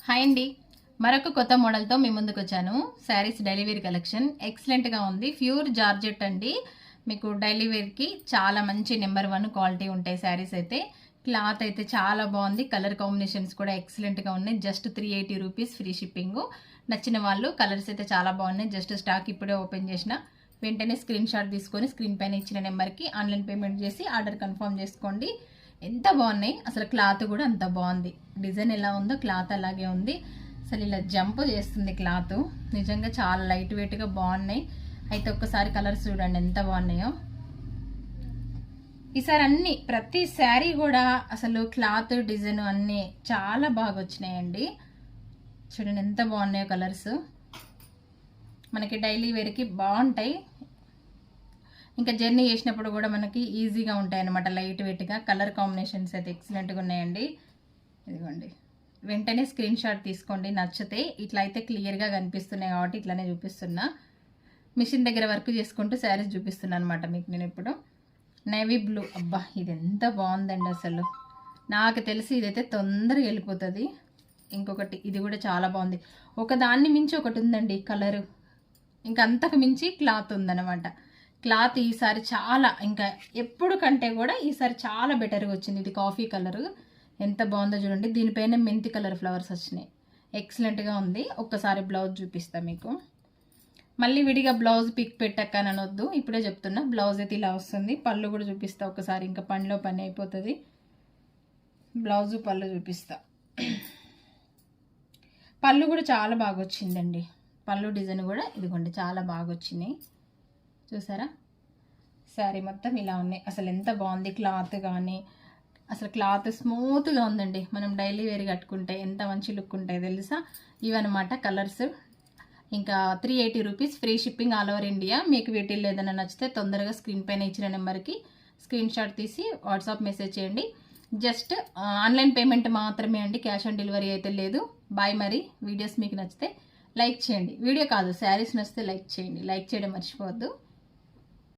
Hi అండి, మరొక కొత్త మోడల్తో మీ ముందుకు వచ్చాను. శారీస్ డైలీ వేర్ కలెక్షన్ ఎక్సలెంట్గా ఉంది. ప్యూర్ జార్జెట్ అండి. మీకు డైలీ వేర్కి చాలా మంచి నెంబర్ 1 క్వాలిటీ ఉంటాయి శారీస్ అయితే. క్లాత్ అయితే చాలా బాగుంది. కలర్ కాంబినేషన్స్ కూడా ఎక్సలెంట్గా ఉన్నాయి. Just 380 rupees free shipping. నచ్చిన వాళ్ళు కలర్స్ అయితే చాలా బాగున్నాయి. జస్ట్ స్టాక్ ఇప్పుడే ఓపెన్ చేసిన వెంటనే స్క్రీన్ షాట్ తీసుకొని స్క్రీన్ పైన ఇచ్చిన నెంబర్కి ఆన్లైన్ పేమెంట్ చేసి ఆర్డర్ కన్ఫర్మ్ చేసుకోండి. ఎంత బాగున్నాయి, అసలు క్లాత్ కూడా అంత బాగుంది. డిజైన్ ఎలా ఉందో క్లాత్ అలాగే ఉంది. అసలు ఇలా జంప్ చేస్తుంది క్లాత్. నిజంగా చాలా లైట్ వెయిట్గా బాగున్నాయి. అయితే ఒక్కసారి కలర్స్ చూడండి ఎంత బాగున్నాయో. ఈసారి అన్ని ప్రతి శారీ కూడా అసలు క్లాత్ డిజైన్ అన్నీ చాలా బాగా వచ్చినాయండి. చూడండి ఎంత బాగున్నాయో కలర్స్. మనకి డైలీ వేర్కి బాగుంటాయి. ఇంకా జర్నీ చేసినప్పుడు కూడా మనకి ఈజీగా ఉంటాయి అన్నమాట, లైట్ వెయిట్గా. కలర్ కాంబినేషన్స్ అయితే ఎక్సలెంట్గా ఉన్నాయండి. ఇదిగోండి, వెంటనే స్క్రీన్ షాట్ తీసుకోండి. నచ్చితే ఇట్లా అయితే క్లియర్గా కనిపిస్తున్నాయి కాబట్టి ఇట్లానే చూపిస్తున్నా. మిషన్ దగ్గర వర్క్ చేసుకుంటూ శారీస్ చూపిస్తున్నాను అనమాట మీకు నేను ఇప్పుడు. నేవీ బ్లూ, అబ్బా ఇది ఎంత బాగుందండి అసలు. నాకు తెలిసి ఇదైతే తొందరగా వెళ్ళిపోతుంది. ఇంకొకటి ఇది కూడా చాలా బాగుంది. ఒకదాన్ని మించి ఒకటి ఉందండి కలరు. ఇంకా అంతకు మించి క్లాత్ ఉందన్నమాట. క్లాత్ ఈసారి చాలా, ఇంకా ఎప్పుడు కంటే కూడా ఈసారి చాలా బెటర్గా వచ్చింది. ఇది కాఫీ కలరు ఎంత బాగుందో చూడండి. దీనిపైన మెంతి కలర్ ఫ్లవర్స్ వచ్చినాయి. ఎక్సలెంట్గా ఉంది. ఒక్కసారి బ్లౌజ్ చూపిస్తా మీకు. మళ్ళీ విడిగా బ్లౌజ్ పిక్ పెట్టక్కని అనొద్దు, ఇప్పుడే చెప్తున్నా. బ్లౌజ్ అయితే ఇలా వస్తుంది. పళ్ళు కూడా చూపిస్తా ఒకసారి, ఇంకా పనిలో పని అయిపోతుంది. బ్లౌజు పళ్ళు చూపిస్తా. పళ్ళు కూడా చాలా బాగా వచ్చిందండి. పళ్ళు డిజైన్ కూడా ఇదిగోండి చాలా బాగా వచ్చినాయి. చూసారా, శారీ మొత్తం ఇలా ఉన్నాయి. అసలు ఎంత బాగుంది క్లాత్ కానీ. అసలు క్లాత్ స్మూత్గా ఉందండి. మనం డైలీ వేర్ కట్టుకుంటే ఎంత మంచి లుక్ ఉంటాయి తెలుసా. ఇవన్నమాట కలర్స్. ఇంకా 380 rupees free shipping all over India. మీకు వీటిల్లో ఏదైనా నచ్చితే తొందరగా స్క్రీన్ పైన ఇచ్చిన నెంబర్కి స్క్రీన్ షాట్ తీసి వాట్సాప్ మెసేజ్ చేయండి. జస్ట్ ఆన్లైన్ పేమెంట్ మాత్రమే అండి, క్యాష్ ఆన్ డెలివరీ అయితే లేదు. బాయ్. మరి వీడియోస్ మీకు నచ్చితే లైక్ చేయండి. వీడియో కాదు, శారీస్ నచ్చితే లైక్ చేయండి. లైక్ చేయడం మర్చిపోవద్దు.